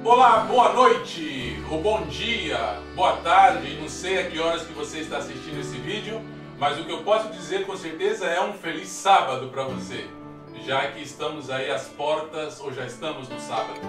Olá, boa noite, ou bom dia, boa tarde, não sei a que horas que você está assistindo esse vídeo, mas o que eu posso dizer com certeza é um feliz sábado para você, já que estamos aí às portas, ou já estamos no sábado.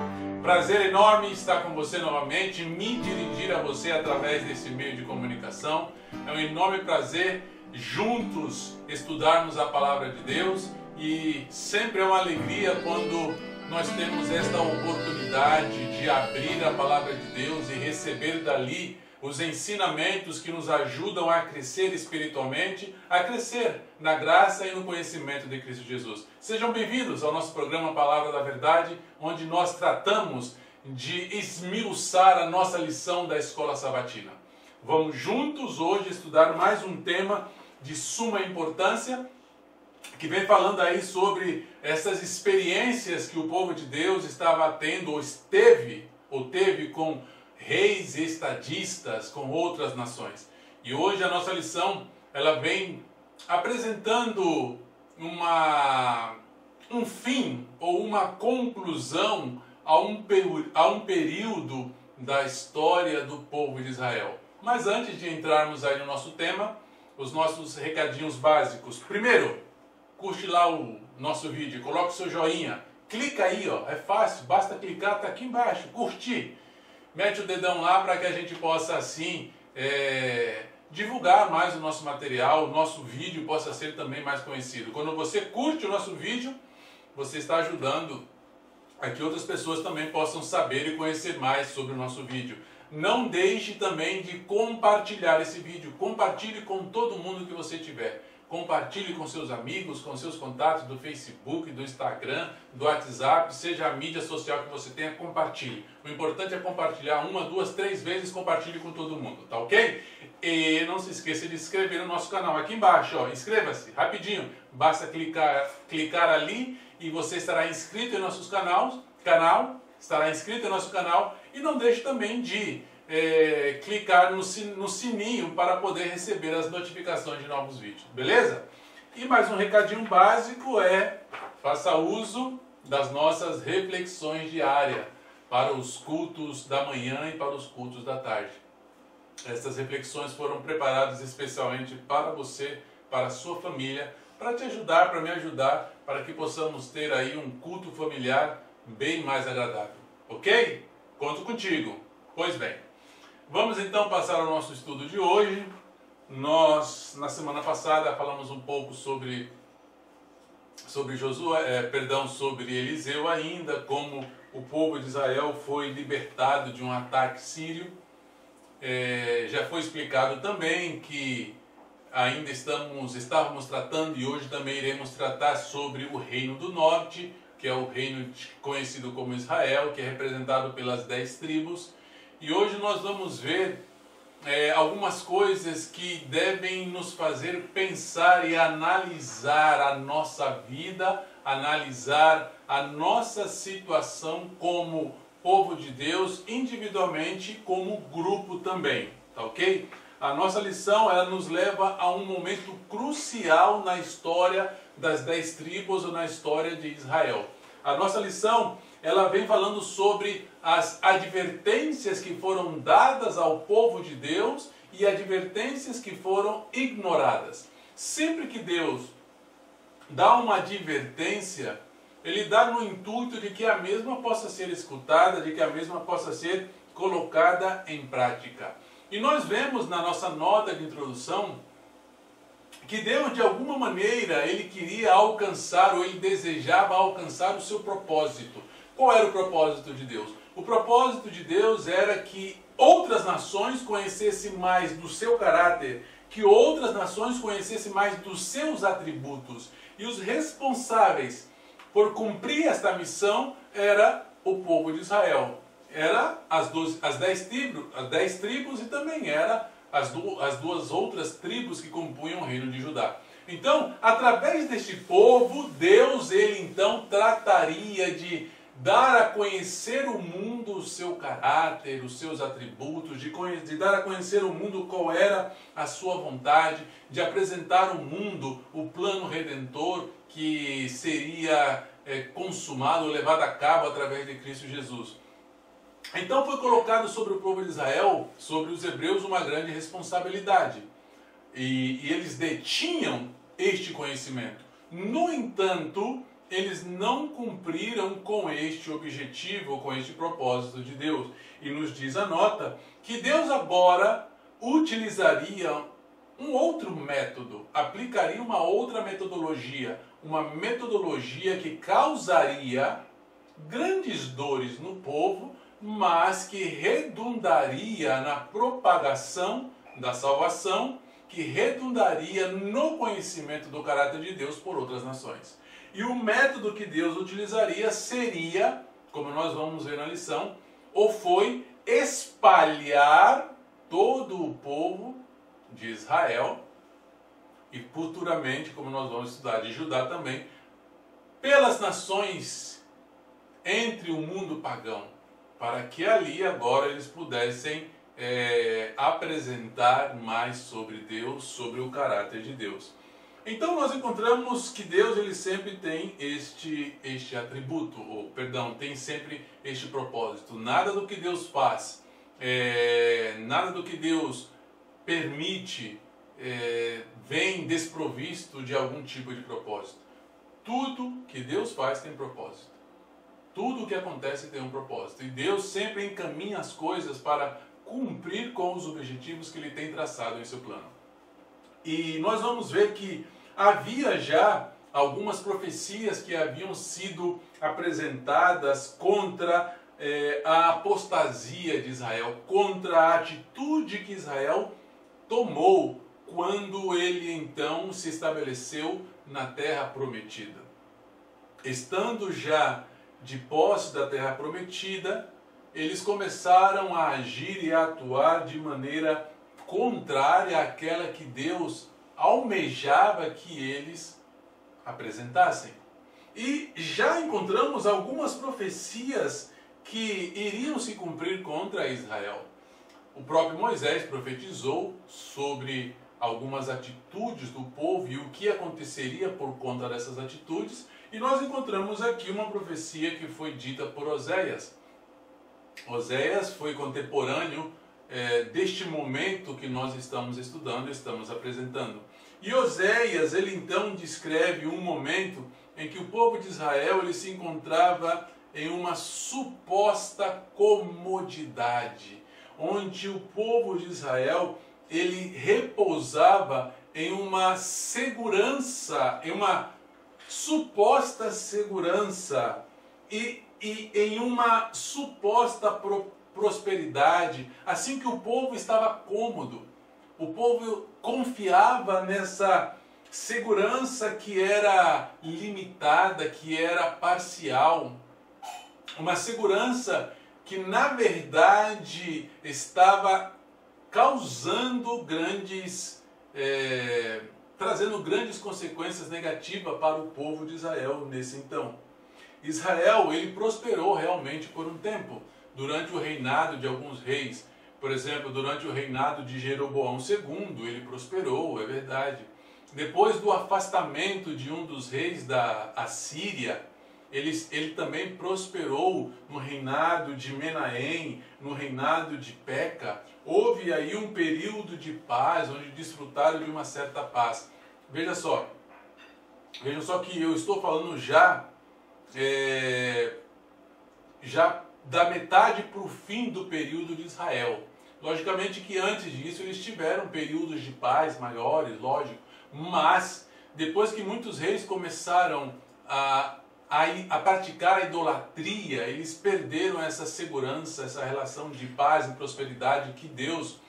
Prazer enorme estar com você novamente, me dirigir a você através desse meio de comunicação. É um enorme prazer juntos estudarmos a Palavra de Deus e sempre é uma alegria quando nós temos esta oportunidade de abrir a Palavra de Deus e receber dali os ensinamentos que nos ajudam a crescer espiritualmente, a crescer na graça e no conhecimento de Cristo Jesus. Sejam bem-vindos ao nosso programa Palavra da Verdade, onde nós tratamos de esmiuçar a nossa lição da Escola Sabatina. Vamos juntos hoje estudar mais um tema de suma importância, que vem falando aí sobre essas experiências que o povo de Deus estava tendo, ou teve com reis e estadistas, com outras nações. E hoje a nossa lição, ela vem apresentando um fim ou uma conclusão a um período da história do povo de Israel. Mas antes de entrarmos aí no nosso tema, os nossos recadinhos básicos. Primeiro, curte lá o nosso vídeo, coloca o seu joinha, clica aí, ó, é fácil, basta clicar, tá aqui embaixo, curtir. Mete o dedão lá para que a gente possa assim divulgar mais o nosso material, o nosso vídeo possa ser também mais conhecido. Quando você curte o nosso vídeo, você está ajudando a que outras pessoas também possam saber e conhecer mais sobre o nosso vídeo. Não deixe também de compartilhar esse vídeo, compartilhe com todo mundo que você tiver. Compartilhe com seus amigos, com seus contatos do Facebook, do Instagram, do WhatsApp, seja a mídia social que você tenha, compartilhe. O importante é compartilhar 1, 2, 3 vezes, compartilhe com todo mundo, tá ok? E não se esqueça de se inscrever no nosso canal. Aqui embaixo, ó, inscreva-se, rapidinho. Basta clicar ali e você estará inscrito em nosso canal, estará inscrito em nosso canal e não deixe também de clicar no sininho para poder receber as notificações de novos vídeos, beleza? E mais um recadinho básico faça uso das nossas reflexões diárias para os cultos da manhã e para os cultos da tarde. Essas reflexões foram preparadas especialmente para você, para a sua família, para te ajudar, para me ajudar, para que possamos ter aí um culto familiar bem mais agradável, ok? Conto contigo. Pois bem, vamos então passar ao nosso estudo de hoje. Nós, na semana passada, falamos um pouco sobre sobre Eliseu ainda, como o povo de Israel foi libertado de um ataque sírio. Já foi explicado também que ainda estávamos tratando e hoje também iremos tratar sobre o Reino do Norte, que é o reino conhecido como Israel, que é representado pelas 10 tribos. E hoje nós vamos ver algumas coisas que devem nos fazer pensar e analisar a nossa vida, analisar a nossa situação como povo de Deus, individualmente, como grupo também, tá ok? A nossa lição, ela nos leva a um momento crucial na história das 10 tribos ou na história de Israel. A nossa lição, ela vem falando sobre as advertências que foram dadas ao povo de Deus e advertências que foram ignoradas. Sempre que Deus dá uma advertência, Ele dá no intuito de que a mesma possa ser escutada, de que a mesma possa ser colocada em prática. E nós vemos na nossa nota de introdução que Deus, de alguma maneira, Ele queria alcançar, ou Ele desejava alcançar o seu propósito. Qual era o propósito de Deus? O propósito de Deus era que outras nações conhecessem mais do seu caráter, que outras nações conhecessem mais dos seus atributos. E os responsáveis por cumprir esta missão era o povo de Israel. Era as 10 tribos e também era as duas outras tribos que compunham o reino de Judá. Então, através deste povo, Deus, ele então trataria de dar a conhecer o mundo o seu caráter, os seus atributos, de dar a conhecer o mundo qual era a sua vontade, de apresentar ao mundo o plano redentor que seria consumado, levado a cabo através de Cristo Jesus. Então foi colocado sobre o povo de Israel, sobre os hebreus, uma grande responsabilidade. E eles detinham este conhecimento. No entanto, eles não cumpriram com este objetivo, com este propósito de Deus. E nos diz a nota que Deus agora utilizaria um outro método, aplicaria uma outra metodologia, uma metodologia que causaria grandes dores no povo, mas que redundaria na propagação da salvação, que redundaria no conhecimento do caráter de Deus por outras nações. E o método que Deus utilizaria seria, como nós vamos ver na lição, ou foi espalhar todo o povo de Israel, e futuramente, como nós vamos estudar de Judá também, pelas nações entre o mundo pagão, para que ali agora eles pudessem apresentar mais sobre Deus, sobre o caráter de Deus. Então nós encontramos que Deus ele sempre tem este atributo, tem sempre este propósito. Nada do que Deus faz, nada do que Deus permite vem desprovisto de algum tipo de propósito. Tudo que Deus faz tem propósito. Tudo o que acontece tem um propósito. E Deus sempre encaminha as coisas para cumprir com os objetivos que Ele tem traçado em seu plano. E nós vamos ver que havia já algumas profecias que haviam sido apresentadas contra a apostasia de Israel, contra a atitude que Israel tomou quando ele então se estabeleceu na terra prometida. Estando já de posse da terra prometida, eles começaram a agir e a atuar de maneira contrária àquela que Deus almejava que eles apresentassem. E já encontramos algumas profecias que iriam se cumprir contra Israel. O próprio Moisés profetizou sobre algumas atitudes do povo e o que aconteceria por conta dessas atitudes, e nós encontramos aqui uma profecia que foi dita por Oséias. Oséias foi contemporâneo deste momento que nós estamos estudando, estamos apresentando. E Oséias, ele então descreve um momento em que o povo de Israel ele se encontrava em uma suposta comodidade, onde o povo de Israel ele repousava em uma segurança, em uma suposta segurança e em uma suposta prosperidade, assim que o povo estava cômodo. O povo confiava nessa segurança que era limitada, que era parcial. Uma segurança que, na verdade, estava causando trazendo grandes consequências negativas para o povo de Israel nesse então. Israel, ele prosperou realmente por um tempo, durante o reinado de alguns reis. Por exemplo, durante o reinado de Jeroboão II, ele prosperou, é verdade. Depois do afastamento de um dos reis da Assíria, ele também prosperou no reinado de Menahem, no reinado de Peca. Houve aí um período de paz, onde desfrutaram de uma certa paz. Vejam só que eu estou falando já da metade para o fim do período de Israel. Logicamente que antes disso eles tiveram períodos de paz maiores, lógico, mas depois que muitos reis começaram a praticar a idolatria, eles perderam essa segurança, essa relação de paz e prosperidade que Deus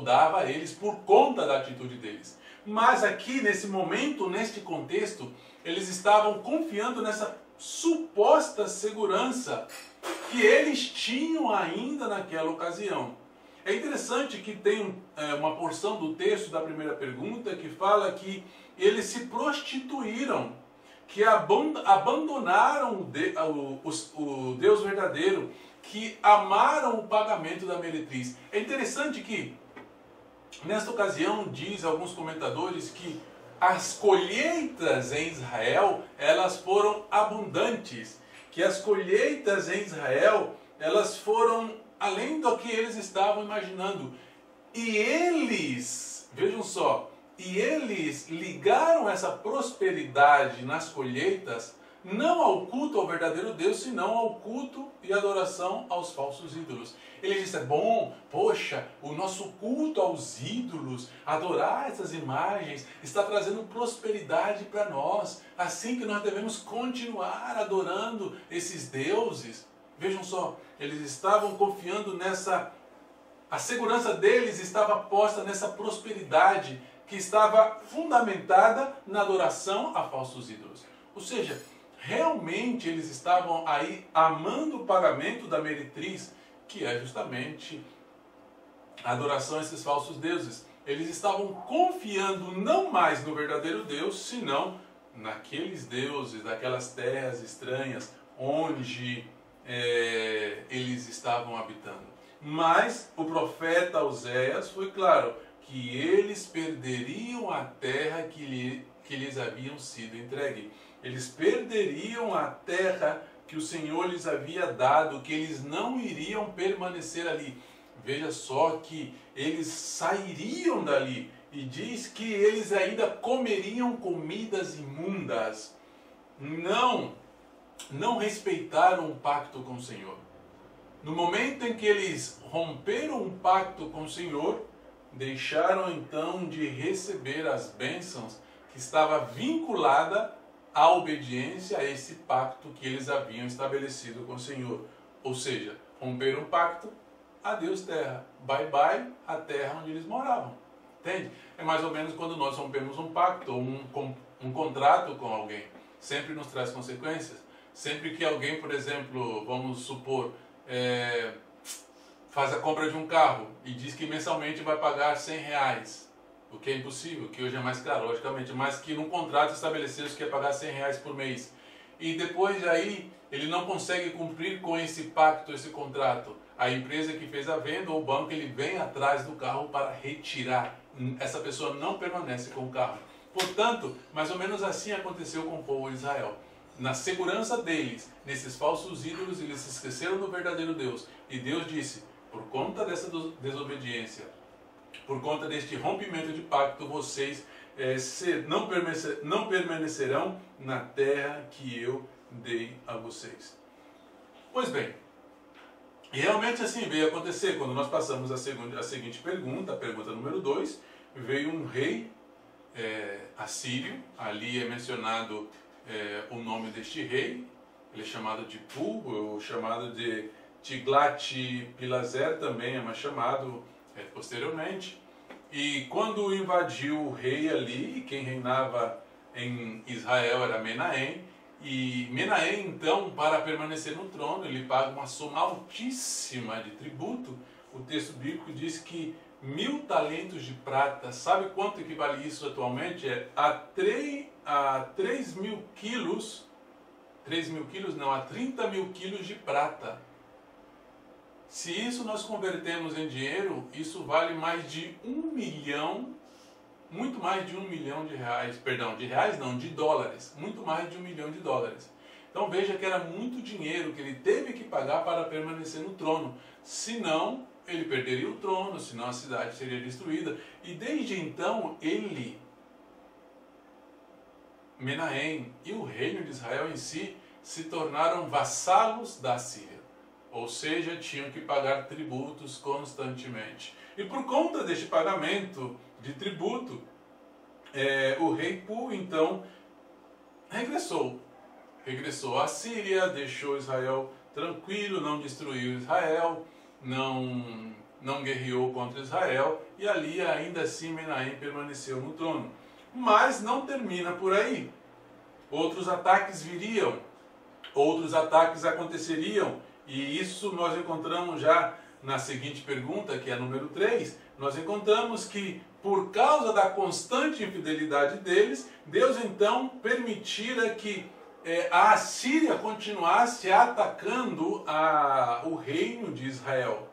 dava a eles por conta da atitude deles. Mas aqui, nesse momento, neste contexto, eles estavam confiando nessa suposta segurança que eles tinham ainda naquela ocasião. É interessante que tem uma porção do texto da primeira pergunta que fala que eles se prostituíram, que abandonaram o Deus verdadeiro, que amaram o pagamento da meretriz. É interessante que, nesta ocasião, diz alguns comentadores que as colheitas em Israel, elas foram abundantes, que as colheitas em Israel, elas foram além do que eles estavam imaginando. E eles, vejam só, e eles ligaram essa prosperidade nas colheitas não ao culto ao verdadeiro Deus, senão ao culto e adoração aos falsos ídolos. Ele disse, é bom, poxa, o nosso culto aos ídolos, adorar essas imagens, está trazendo prosperidade para nós. Assim que nós devemos continuar adorando esses deuses. Vejam só, eles estavam confiando nessa... A segurança deles estava posta nessa prosperidade que estava fundamentada na adoração a falsos ídolos. Ou seja, realmente eles estavam aí amando o pagamento da meretriz, que é justamente a adoração a esses falsos deuses. Eles estavam confiando não mais no verdadeiro Deus, senão naqueles deuses, daquelas terras estranhas onde eles estavam habitando. Mas o profeta Oséias foi claro que eles perderiam a terra que lhes haviam sido entregue. Eles perderiam a terra que o Senhor lhes havia dado, que eles não iriam permanecer ali. Veja só que eles sairiam dali. E diz que eles ainda comeriam comidas imundas. Não respeitaram o pacto com o Senhor. No momento em que eles romperam o pacto com o Senhor, deixaram então de receber as bênçãos que estava vinculada à obediência a esse pacto que eles haviam estabelecido com o Senhor. Ou seja, romperam o pacto, adeus terra, bye bye a terra onde eles moravam. Entende? É mais ou menos quando nós rompemos um pacto ou um contrato com alguém. Sempre nos traz consequências. Sempre que alguém, por exemplo, vamos supor, faz a compra de um carro e diz que mensalmente vai pagar R$100, o que é impossível, que hoje é mais caro, logicamente, mas que num contrato estabeleceu-se que ia pagar R$100 por mês. E depois aí ele não consegue cumprir com esse pacto, esse contrato. A empresa que fez a venda ou o banco, ele vem atrás do carro para retirar. Essa pessoa não permanece com o carro. Portanto, mais ou menos assim aconteceu com o povo de Israel. Na segurança deles, nesses falsos ídolos, eles se esqueceram do verdadeiro Deus. E Deus disse, por conta dessa desobediência, por conta deste rompimento de pacto, vocês não permanecerão na terra que eu dei a vocês. Pois bem, e realmente assim veio acontecer. Quando nós passamos a seguinte pergunta, a pergunta número 2, veio um rei assírio. Ali é mencionado o nome deste rei. Ele é chamado de Pul, ou chamado de Tiglat-Pileser, também é mais chamado posteriormente. E quando invadiu o rei ali, quem reinava em Israel era Menahem. E Menahem, então, para permanecer no trono, ele paga uma soma altíssima de tributo. O texto bíblico diz que 1.000 talentos de prata. Sabe quanto equivale isso atualmente? A 3 mil quilos. 3 mil quilos não, a 30 mil quilos de prata. Se isso nós convertemos em dinheiro, isso vale mais de 1 milhão, muito mais de 1 milhão de reais, perdão, de reais não, de dólares, muito mais de 1 milhão de dólares. Então veja que era muito dinheiro que ele teve que pagar para permanecer no trono, senão ele perderia o trono, senão a cidade seria destruída. E desde então ele, Menahem e o reino de Israel em si, se tornaram vassalos da Síria. Ou seja, tinham que pagar tributos constantemente. E por conta deste pagamento de tributo, o rei Pul, então, regressou à Síria, deixou Israel tranquilo, não destruiu Israel, não guerreou contra Israel, e ali ainda assim Menahem permaneceu no trono. Mas não termina por aí. Outros ataques viriam, outros ataques aconteceriam, e isso nós encontramos já na seguinte pergunta, que é a número 3, nós encontramos que, por causa da constante infidelidade deles, Deus então permitira que a Assíria continuasse atacando o reino de Israel,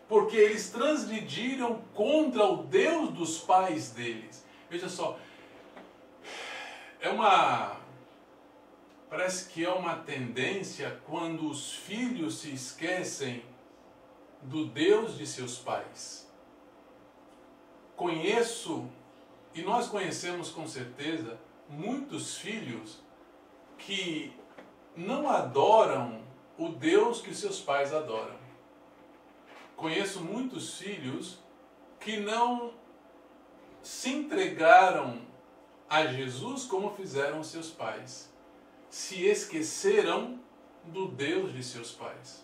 porque eles transgrediram contra o Deus dos pais deles. Veja só, parece que é uma tendência quando os filhos se esquecem do Deus de seus pais. Conheço, e nós conhecemos com certeza, muitos filhos que não adoram o Deus que seus pais adoram. Conheço muitos filhos que não se entregaram a Jesus como fizeram seus pais. Se esqueceram do Deus de seus pais.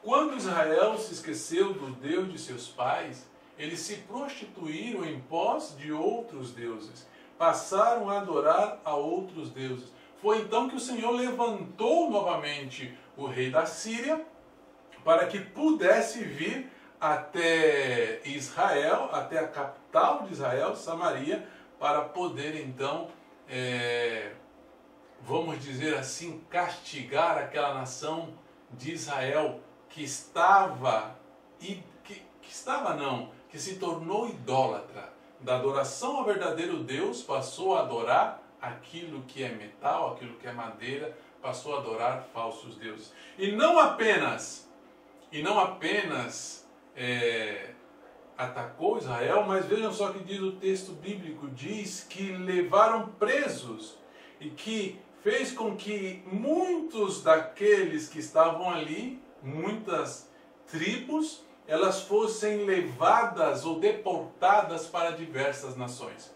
Quando Israel se esqueceu do Deus de seus pais, eles se prostituíram em pós de outros deuses. Passaram a adorar a outros deuses. Foi então que o Senhor levantou novamente o rei da Síria para que pudesse vir até Israel, até a capital de Israel, Samaria, para poder então, vamos dizer assim, castigar aquela nação de Israel que que se tornou idólatra. Da adoração ao verdadeiro Deus, passou a adorar aquilo que é metal, aquilo que é madeira, passou a adorar falsos deuses. E não apenas atacou Israel, mas vejam só o que diz o texto bíblico, diz que levaram presos e que fez com que muitos daqueles que estavam ali, muitas tribos, elas fossem levadas ou deportadas para diversas nações.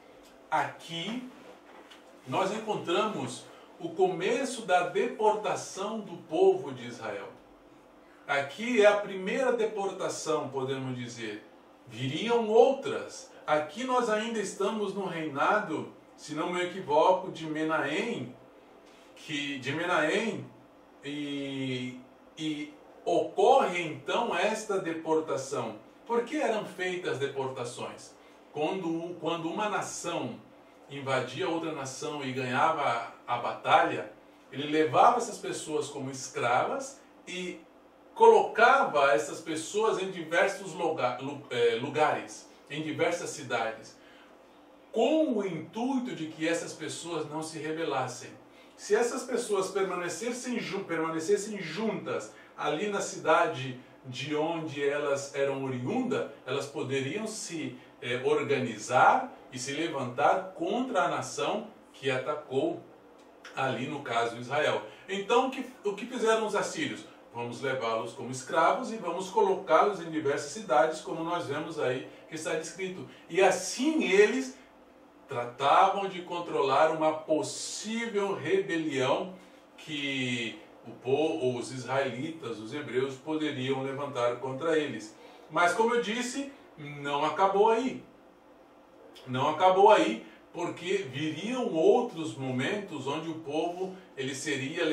Aqui nós encontramos o começo da deportação do povo de Israel. Aqui é a primeira deportação, podemos dizer. Viriam outras. Aqui nós ainda estamos no reinado, se não me equivoco, de Menahem, e ocorre então esta deportação. Por que eram feitas deportações? Quando uma nação invadia outra nação e ganhava a batalha, ele levava essas pessoas como escravas e colocava essas pessoas em diversos lugares, em diversas cidades, com o intuito de que essas pessoas não se rebelassem. Se essas pessoas permanecessem juntas ali na cidade de onde elas eram oriundas, elas poderiam se organizar e se levantar contra a nação que atacou ali, no caso, Israel. Então, o que fizeram os assírios? Vamos levá-los como escravos e vamos colocá-los em diversas cidades, como nós vemos aí que está descrito. E assim eles tratavam de controlar uma possível rebelião que os israelitas, os hebreus, poderiam levantar contra eles. Mas, como eu disse, não acabou aí. Não acabou aí, porque viriam outros momentos onde o povo ele seria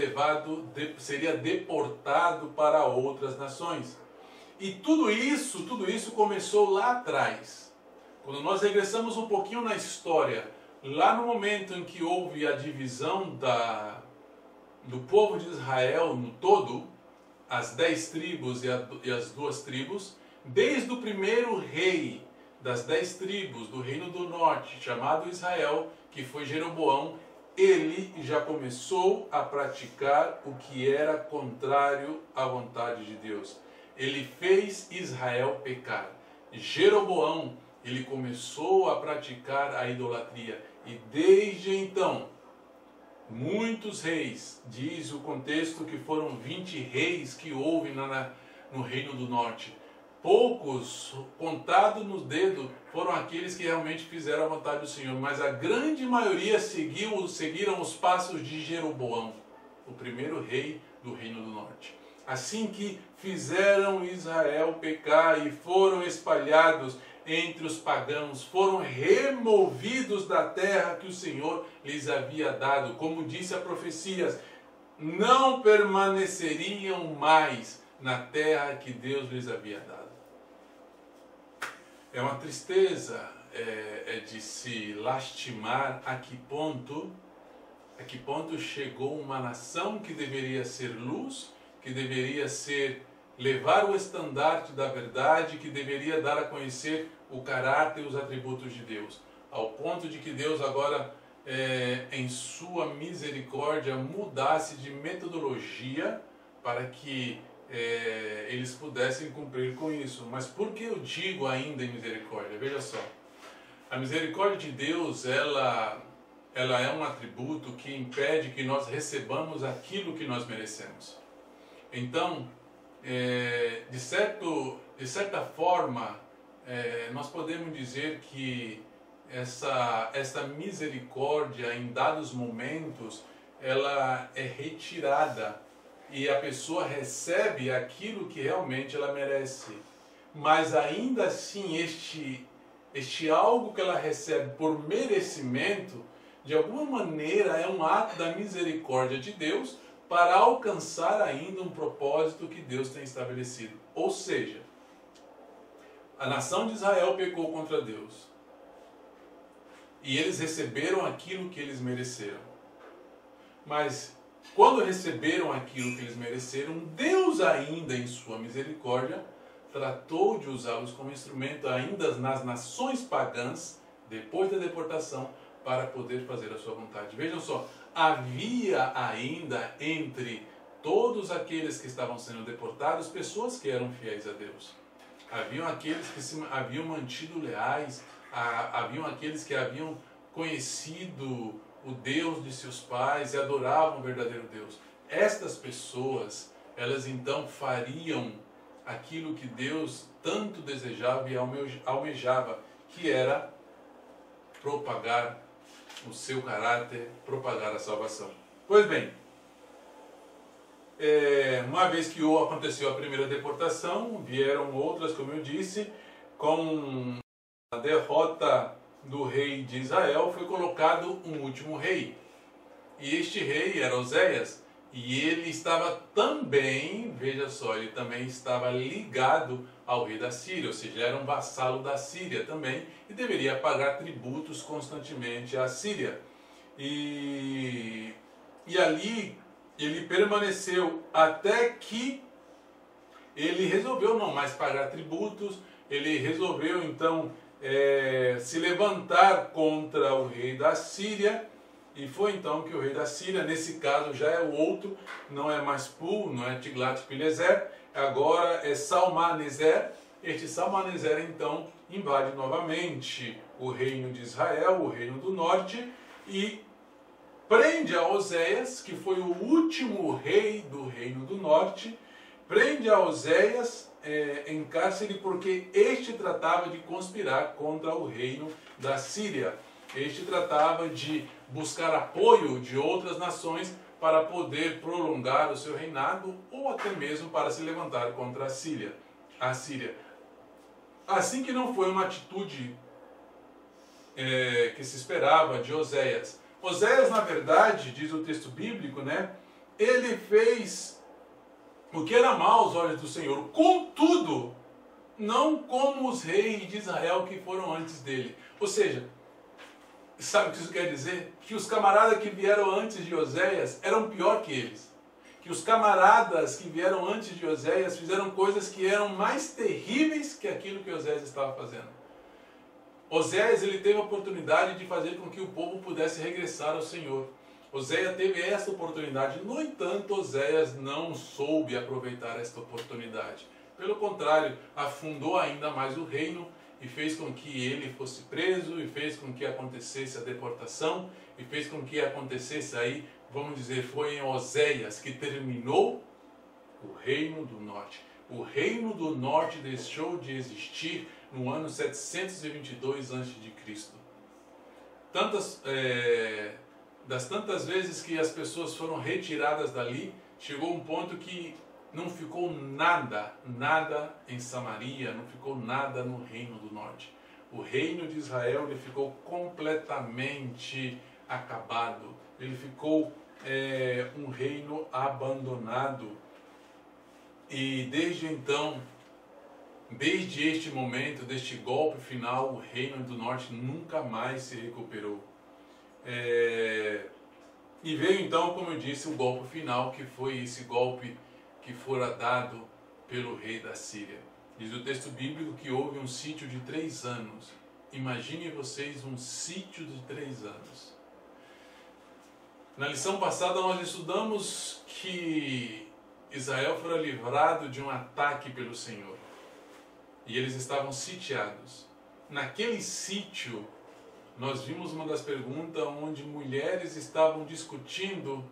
deportado para outras nações. E tudo isso começou lá atrás. Quando nós regressamos um pouquinho na história, lá no momento em que houve a divisão do povo de Israel no todo, as 10 tribos e as 2 tribos, desde o primeiro rei das 10 tribos do reino do norte, chamado Israel, que foi Jeroboão, ele já começou a praticar o que era contrário à vontade de Deus. Ele fez Israel pecar. Jeroboão, ele começou a praticar a idolatria. E desde então, muitos reis, diz o contexto que foram 20 reis que houve no reino do norte. Poucos, contados nos dedos, foram aqueles que realmente fizeram a vontade do Senhor, mas a grande maioria seguiram os passos de Jeroboão, o primeiro rei do reino do norte. Assim que fizeram Israel pecar e foram espalhados entre os pagãos, foram removidos da terra que o Senhor lhes havia dado, como disse a profecia, não permaneceriam mais na terra que Deus lhes havia dado. É uma tristeza de se lastimar a que ponto chegou uma nação que deveria ser luz, que deveria levar o estandarte da verdade, que deveria dar a conhecer o caráter e os atributos de Deus, ao ponto de que Deus agora, em sua misericórdia, mudasse de metodologia para que eles pudessem cumprir com isso. Mas por que eu digo ainda em misericórdia? Veja só, a misericórdia de Deus, ela é um atributo que impede que nós recebamos aquilo que nós merecemos. Então, de certa forma, nós podemos dizer que essa misericórdia, em dados momentos, ela é retirada e a pessoa recebe aquilo que realmente ela merece. Mas ainda assim, este algo que ela recebe por merecimento, de alguma maneira é um ato da misericórdia de Deus para alcançar ainda um propósito que Deus tem estabelecido. Ou seja, a nação de Israel pecou contra Deus e eles receberam aquilo que eles mereceram. Mas quando receberam aquilo que eles mereceram, Deus ainda em sua misericórdia tratou de usá-los como instrumento ainda nas nações pagãs, depois da deportação, para poder fazer a sua vontade. Vejam só, havia ainda entre todos aqueles que estavam sendo deportados pessoas que eram fiéis a Deus. Haviam aqueles que se haviam mantido leais, haviam aqueles que haviam conhecido o Deus de seus pais e adoravam o verdadeiro Deus. Estas pessoas, elas então fariam aquilo que Deus tanto desejava e almejava, que era propagar o seu caráter, propagar a salvação. Pois bem, uma vez que aconteceu a primeira deportação, vieram outras, como eu disse, com a derrota do rei de Israel, foi colocado um último rei. E este rei era Oséias, e ele estava também, veja só, ele também estava ligado ao rei da Síria, ou seja, era um vassalo da Síria também, e deveria pagar tributos constantemente à Síria. E ali ele permaneceu até que ele resolveu não mais pagar tributos, ele resolveu então se levantar contra o rei da Síria, e foi então que o rei da Síria, nesse caso já é o outro, não é mais Pul, não é Tiglat-Pileser, agora é Salmaneser. Este Salmaneser então invade novamente o reino de Israel, o reino do norte, e prende a Oséias, que foi o último rei do reino do norte, prende a Oséias em cárcere porque este tratava de conspirar contra o reino da Síria. Este tratava de buscar apoio de outras nações para poder prolongar o seu reinado ou até mesmo para se levantar contra a Síria. Assim que não foi uma atitude que se esperava de Oséias. Oséias, na verdade, diz o texto bíblico, ele fez o que era mal aos olhos do Senhor. Contudo, não como os reis de Israel que foram antes dele. Ou seja, sabe o que isso quer dizer? Que os camaradas que vieram antes de Oséias eram pior que eles. Que os camaradas que vieram antes de Oséias fizeram coisas que eram mais terríveis que aquilo que Oséias estava fazendo. Oséias, ele teve a oportunidade de fazer com que o povo pudesse regressar ao Senhor. Oséias teve essa oportunidade. No entanto, Oséias não soube aproveitar esta oportunidade. Pelo contrário, afundou ainda mais o reino e fez com que ele fosse preso, e fez com que acontecesse a deportação, e fez com que acontecesse aí, vamos dizer, foi em Oséias que terminou o reino do norte. O reino do norte deixou de existir no ano 722 a.C. Das tantas vezes que as pessoas foram retiradas dali, chegou um ponto que não ficou nada em Samaria, não ficou nada no reino do norte. O reino de Israel ele ficou completamente acabado, ele ficou um reino abandonado. E desde então, desde este momento, deste golpe final, o Reino do Norte nunca mais se recuperou. E veio então, como eu disse, o golpe final, que foi esse golpe que fora dado pelo rei da Síria. Diz o texto bíblico que houve um sítio de 3 anos. Imaginem vocês um sítio de 3 anos. Na lição passada nós estudamos que Israel fora livrado de um ataque pelo Senhor. E eles estavam sitiados. Naquele sítio, nós vimos uma das perguntas onde mulheres estavam discutindo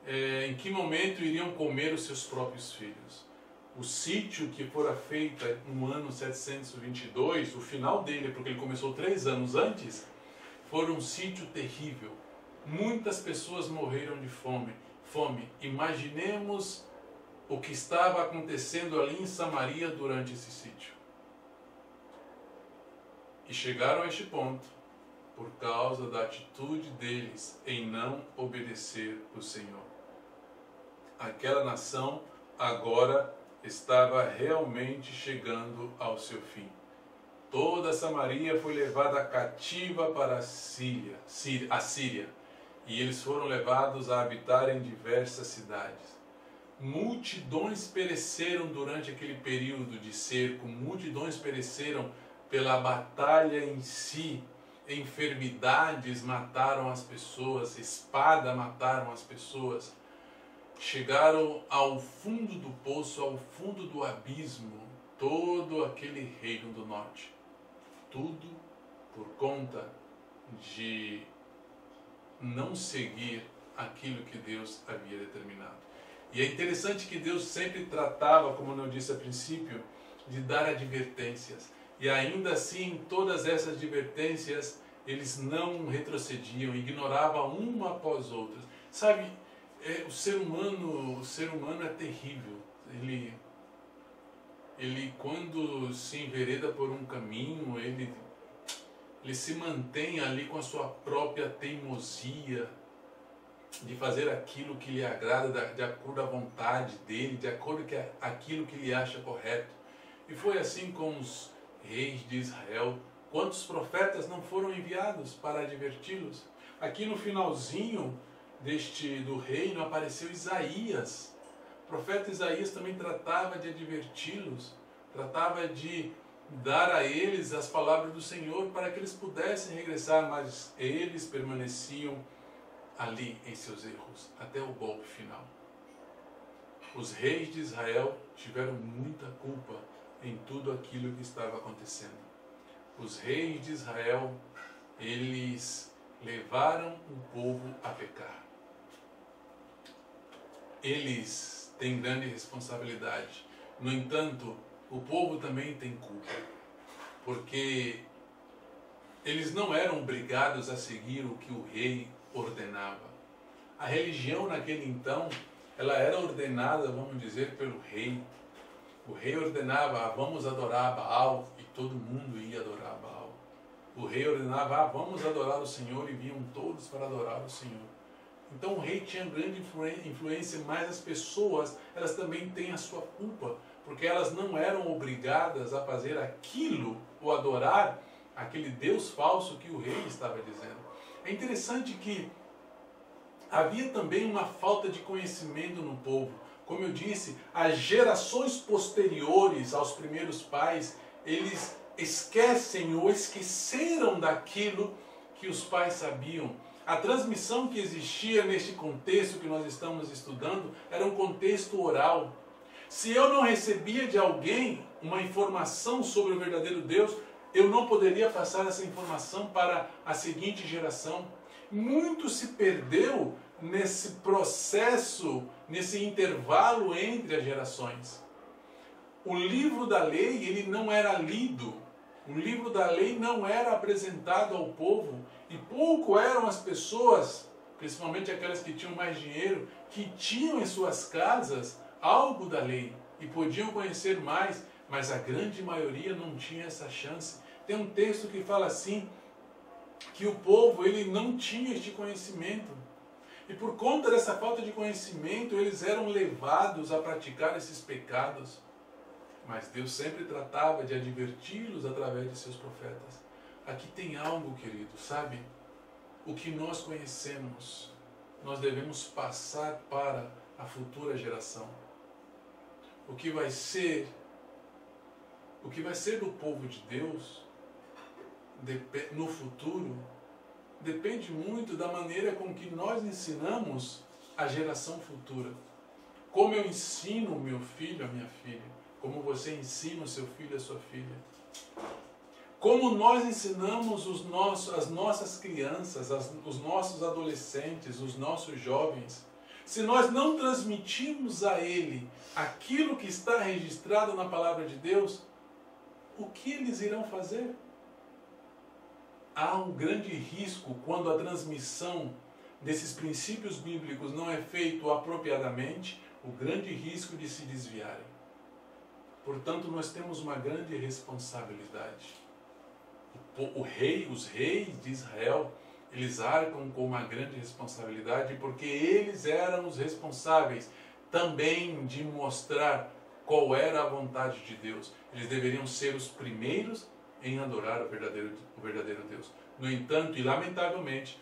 em que momento iriam comer os seus próprios filhos. O sítio que fora feito no ano 722, o final dele, porque ele começou 3 anos antes, foi um sítio terrível. Muitas pessoas morreram de fome. Imaginemos o que estava acontecendo ali em Samaria durante esse sítio. E chegaram a este ponto por causa da atitude deles em não obedecer o Senhor. Aquela nação agora estava realmente chegando ao seu fim. Toda Samaria foi levada cativa para a Síria, e eles foram levados a habitar em diversas cidades. Multidões pereceram durante aquele período de cerco, multidões pereceram pela batalha em si, enfermidades mataram as pessoas, espada mataram as pessoas. Chegaram ao fundo do poço, ao fundo do abismo, todo aquele reino do norte. Tudo por conta de não seguir aquilo que Deus havia determinado. E é interessante que Deus sempre tratava, como eu disse a princípio, de dar advertências. E ainda assim, todas essas advertências, eles não retrocediam, ignoravam uma após outra. Sabe, o ser humano é terrível. Ele quando se envereda por um caminho, ele se mantém ali com a sua própria teimosia de fazer aquilo que lhe agrada, de acordo à vontade dele, de acordo com aquilo que ele acha correto. E foi assim com os reis de Israel. Quantos profetas não foram enviados para adverti-los? Aqui no finalzinho do reino apareceu Isaías. O profeta Isaías também tratava de adverti-los, tratava de dar a eles as palavras do Senhor para que eles pudessem regressar, mas eles permaneciam ali em seus erros, até o golpe final. Os reis de Israel tiveram muita culpa em tudo aquilo que estava acontecendo. Os reis de Israel, eles levaram o povo a pecar. Eles têm grande responsabilidade. No entanto, o povo também tem culpa, porque eles não eram obrigados a seguir o que o rei ordenava. A religião naquele então, ela era ordenada, vamos dizer, pelo rei. O rei ordenava, vamos adorar Baal, e todo mundo ia adorar Baal. O rei ordenava, vamos adorar o Senhor, e vinham todos para adorar o Senhor. Então o rei tinha grande influência, mas as pessoas, elas também têm a sua culpa, porque elas não eram obrigadas a fazer aquilo, ou adorar aquele Deus falso que o rei estava dizendo. É interessante que havia também uma falta de conhecimento no povo. Como eu disse, as gerações posteriores aos primeiros pais, eles esquecem ou esqueceram daquilo que os pais sabiam. A transmissão que existia neste contexto que nós estamos estudando era um contexto oral. Se eu não recebia de alguém uma informação sobre o verdadeiro Deus, eu não poderia passar essa informação para a seguinte geração. Muito se perdeu nesse processo, nesse intervalo entre as gerações. O livro da lei, ele não era lido. O livro da lei não era apresentado ao povo. E pouco eram as pessoas, principalmente aquelas que tinham mais dinheiro, que tinham em suas casas algo da lei e podiam conhecer mais, mas a grande maioria não tinha essa chance. Tem um texto que fala assim, que o povo ele não tinha este conhecimento. E por conta dessa falta de conhecimento, eles eram levados a praticar esses pecados. Mas Deus sempre tratava de adverti-los através de seus profetas. Aqui tem algo, querido, sabe? O que nós conhecemos, nós devemos passar para a futura geração. O que vai ser do povo de Deus no futuro depende muito da maneira com que nós ensinamos a geração futura. Como eu ensino o meu filho, a minha filha, como você ensina o seu filho, a sua filha. Como nós ensinamos as nossas crianças, os nossos adolescentes, os nossos jovens. Se nós não transmitirmos a ele aquilo que está registrado na palavra de Deus, o que eles irão fazer? Há um grande risco quando a transmissão desses princípios bíblicos não é feito apropriadamente, o grande risco de se desviarem. Portanto, nós temos uma grande responsabilidade. Os reis de Israel, eles arcam com uma grande responsabilidade, porque eles eram os responsáveis também de mostrar qual era a vontade de Deus. Eles deveriam ser os primeiros em adorar o verdadeiro Deus. No entanto, e lamentavelmente,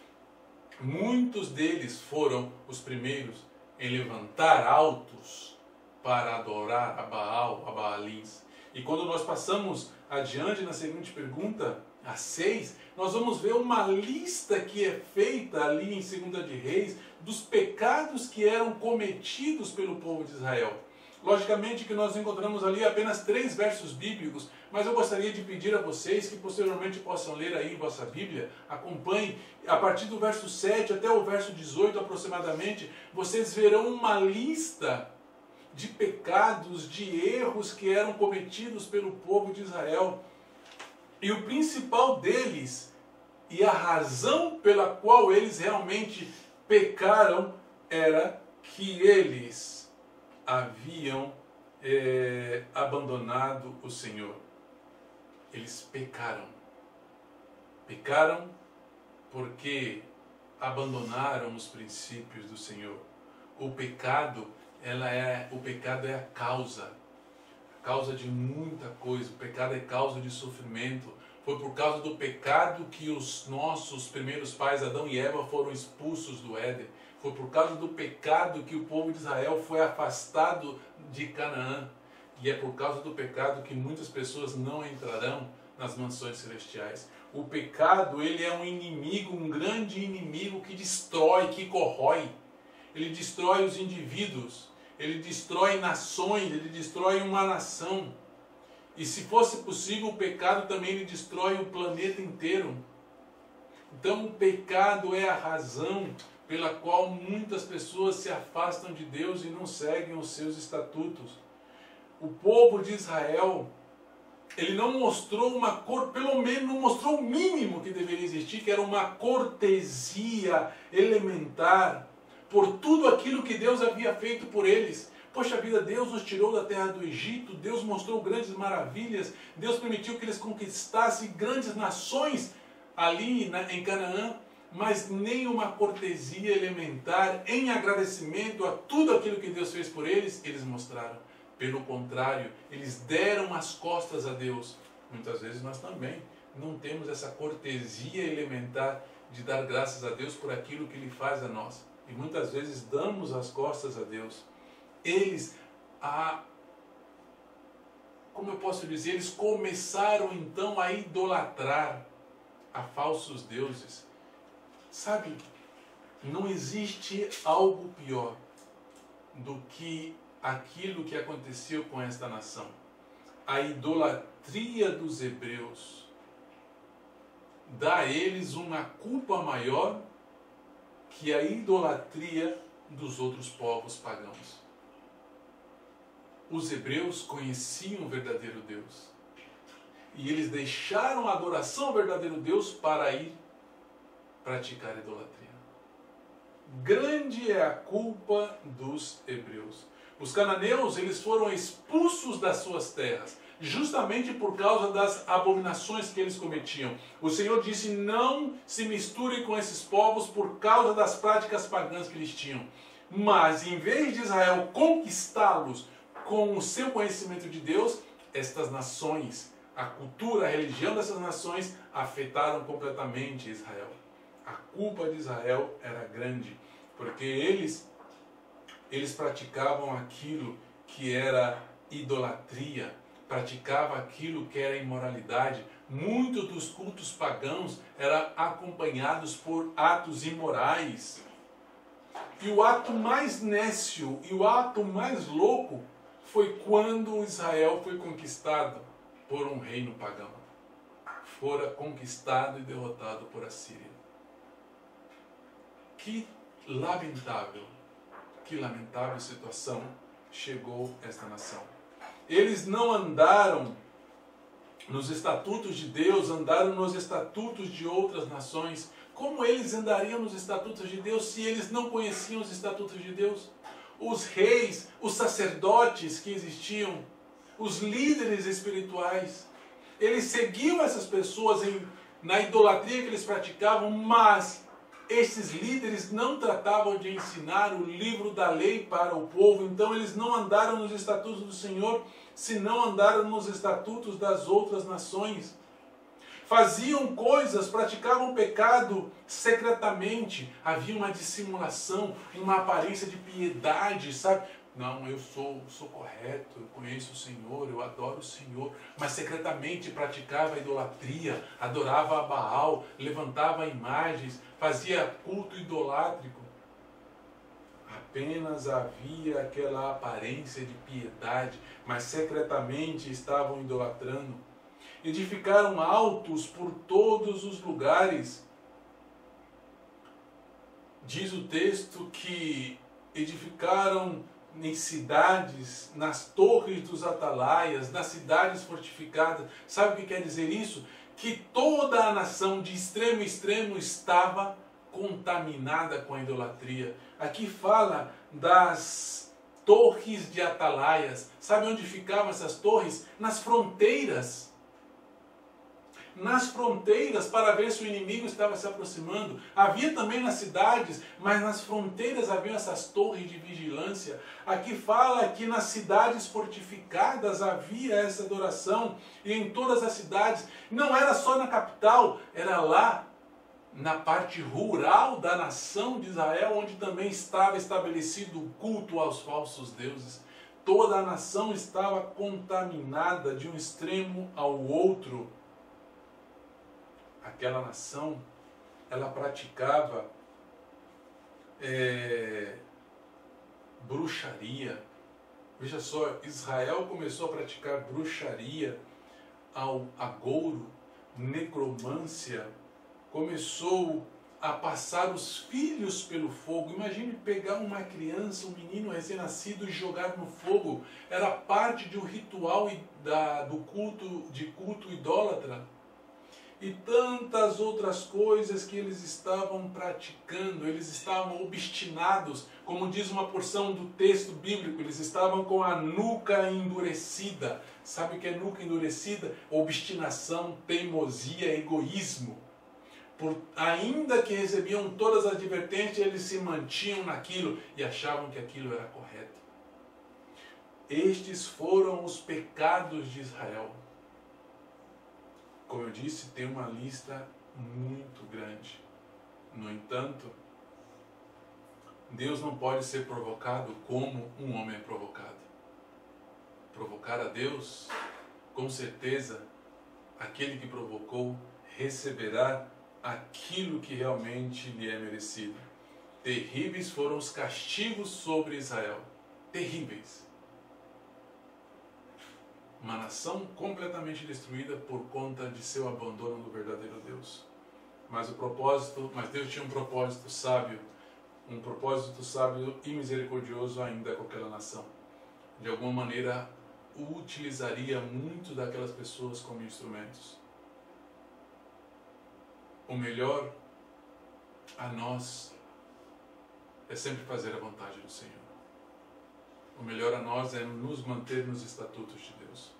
muitos deles foram os primeiros em levantar altos para adorar a Baal, a Baalins. E quando nós passamos adiante na seguinte pergunta, a 6, nós vamos ver uma lista que é feita ali em 2 de Reis dos pecados que eram cometidos pelo povo de Israel. Logicamente que nós encontramos ali apenas 3 versos bíblicos, mas eu gostaria de pedir a vocês que posteriormente possam ler aí em vossa Bíblia, acompanhem, a partir do verso 7 até o verso 18 aproximadamente, vocês verão uma lista de pecados, de erros que eram cometidos pelo povo de Israel. E o principal deles, e a razão pela qual eles realmente pecaram, era que eles haviam abandonado o Senhor. Eles pecaram. Pecaram porque abandonaram os princípios do Senhor. O pecado é a causa de muita coisa. O pecado é causa de sofrimento. Foi por causa do pecado que os nossos primeiros pais, Adão e Eva, foram expulsos do Éden. Foi por causa do pecado que o povo de Israel foi afastado de Canaã. E é por causa do pecado que muitas pessoas não entrarão nas mansões celestiais. O pecado, ele é um inimigo, um grande inimigo que destrói, que corrói. Ele destrói os indivíduos. Ele destrói nações, ele destrói uma nação. E se fosse possível, o pecado também ele destrói o planeta inteiro. Então o pecado é a razão pela qual muitas pessoas se afastam de Deus e não seguem os seus estatutos. O povo de Israel, ele não mostrou pelo menos não mostrou o mínimo que deveria existir, que era uma cortesia elementar por tudo aquilo que Deus havia feito por eles. Poxa vida, Deus os tirou da terra do Egito, Deus mostrou grandes maravilhas, Deus permitiu que eles conquistassem grandes nações ali em Canaã, mas nem uma cortesia elementar em agradecimento a tudo aquilo que Deus fez por eles, eles mostraram. Pelo contrário, eles deram as costas a Deus. Muitas vezes nós também não temos essa cortesia elementar de dar graças a Deus por aquilo que Ele faz a nós. E muitas vezes damos as costas a Deus. Eles, como eu posso dizer, eles começaram então a idolatrar a falsos deuses. Sabe, não existe algo pior do que aquilo que aconteceu com esta nação. A idolatria dos hebreus dá a eles uma culpa maior que a idolatria dos outros povos pagãos. Os hebreus conheciam o verdadeiro Deus. E eles deixaram a adoração ao verdadeiro Deus para ir praticar idolatria. Grande é a culpa dos hebreus. Os cananeus, eles foram expulsos das suas terras. justamente por causa das abominações que eles cometiam. O Senhor disse: não se misture com esses povos por causa das práticas pagãs que eles tinham. Mas em vez de Israel conquistá-los com o seu conhecimento de Deus, estas nações, a cultura, a religião dessas nações afetaram completamente Israel. A culpa de Israel era grande, porque eles praticavam aquilo que era idolatria, praticavam aquilo que era imoralidade. Muitos dos cultos pagãos eram acompanhados por atos imorais. E o ato mais nécio e o ato mais louco foi quando Israel foi conquistado por um reino pagão. Fora conquistado e derrotado por Assíria. Que lamentável situação chegou esta nação. Eles não andaram nos estatutos de Deus, andaram nos estatutos de outras nações. Como eles andariam nos estatutos de Deus se eles não conheciam os estatutos de Deus? Os reis, os sacerdotes que existiam, os líderes espirituais, eles seguiam essas pessoas na idolatria que eles praticavam, mas esses líderes não tratavam de ensinar o livro da lei para o povo. Então eles não andaram nos estatutos do Senhor, senão andaram nos estatutos das outras nações. Faziam coisas, praticavam pecado secretamente. Havia uma dissimulação, uma aparência de piedade, sabe? Não, eu sou correto, eu conheço o Senhor, eu adoro o Senhor. Mas secretamente praticava idolatria, adorava a Baal, levantava imagens, fazia culto idolátrico. Apenas havia aquela aparência de piedade, mas secretamente estavam idolatrando. Edificaram altos por todos os lugares. Diz o texto que edificaram em cidades, nas torres dos atalaias, nas cidades fortificadas. Sabe o que quer dizer isso? Que toda a nação, de extremo a extremo, estava contaminada com a idolatria. Aqui fala das torres de atalaias. Sabe onde ficavam essas torres? Nas fronteiras. Nas fronteiras, para ver se o inimigo estava se aproximando. Havia também nas cidades, mas nas fronteiras haviam essas torres de vigilância. Aqui fala que nas cidades fortificadas havia essa adoração, e em todas as cidades. Não era só na capital, era lá na parte rural da nação de Israel, onde também estava estabelecido o culto aos falsos deuses. Toda a nação estava contaminada de um extremo ao outro. Aquela nação, ela praticava bruxaria. Veja só, Israel começou a praticar bruxaria, agouro, necromância, começou a passar os filhos pelo fogo. Imagine pegar uma criança, um menino recém-nascido e jogar no fogo. Era parte de um ritual do culto idólatra. E tantas outras coisas que eles estavam praticando, eles estavam obstinados, como diz uma porção do texto bíblico, eles estavam com a nuca endurecida. Sabe o que é nuca endurecida? Obstinação, teimosia, egoísmo. Ainda que recebiam todas as advertências, eles se mantinham naquilo e achavam que aquilo era correto. Estes foram os pecados de Israel. Como eu disse, tem uma lista muito grande. No entanto, Deus não pode ser provocado como um homem é provocado. Provocar a Deus, com certeza, aquele que provocou receberá aquilo que realmente lhe é merecido. Terríveis foram os castigos sobre Israel. Terríveis. Uma nação completamente destruída por conta de seu abandono do verdadeiro Deus. Mas Deus tinha um propósito sábio e misericordioso ainda com aquela nação. De alguma maneira, utilizaria muito daquelas pessoas como instrumentos. O melhor a nós é sempre fazer a vontade do Senhor. O melhor a nós é nos manter nos estatutos de Deus.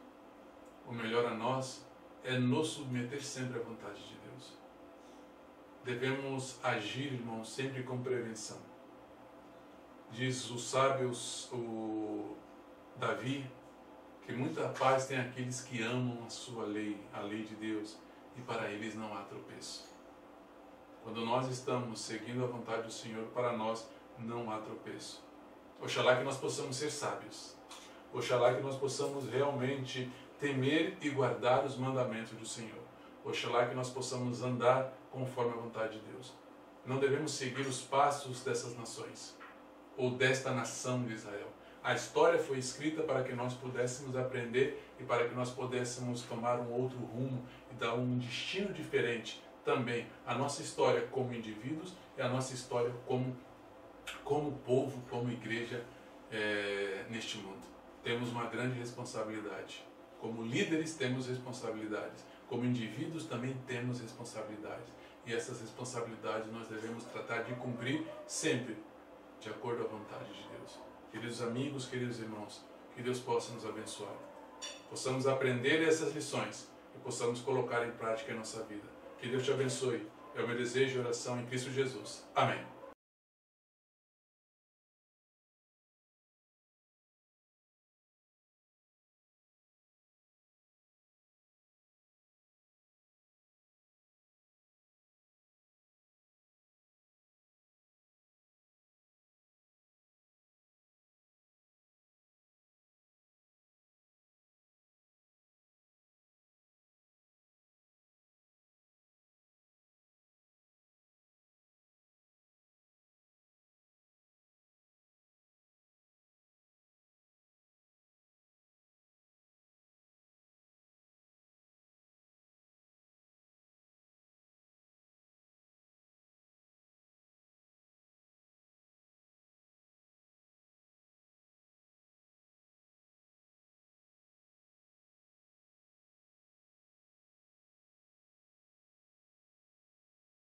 o melhor a nós é nos submeter sempre à vontade de Deus. Devemos agir, irmãos, sempre com prevenção. Diz o sábio o Davi, que muita paz tem aqueles que amam a sua lei, a lei de Deus, e para eles não há tropeço. Quando nós estamos seguindo a vontade do Senhor, para nós não há tropeço. Oxalá que nós possamos ser sábios. Oxalá que nós possamos realmente temer e guardar os mandamentos do Senhor. Oxalá que nós possamos andar conforme a vontade de Deus. Não devemos seguir os passos dessas nações, ou desta nação de Israel. A história foi escrita para que nós pudéssemos aprender e para que nós pudéssemos tomar um outro rumo e dar um destino diferente também. A nossa história como indivíduos e a nossa história como povo, como igreja neste mundo. Temos uma grande responsabilidade. Como líderes temos responsabilidades. Como indivíduos também temos responsabilidades. E essas responsabilidades nós devemos tratar de cumprir sempre de acordo à vontade de Deus. Queridos amigos, queridos irmãos, que Deus possa nos abençoar. Possamos aprender essas lições e possamos colocar em prática em nossa vida. Que Deus te abençoe. É o meu desejo e oração em Cristo Jesus. Amém.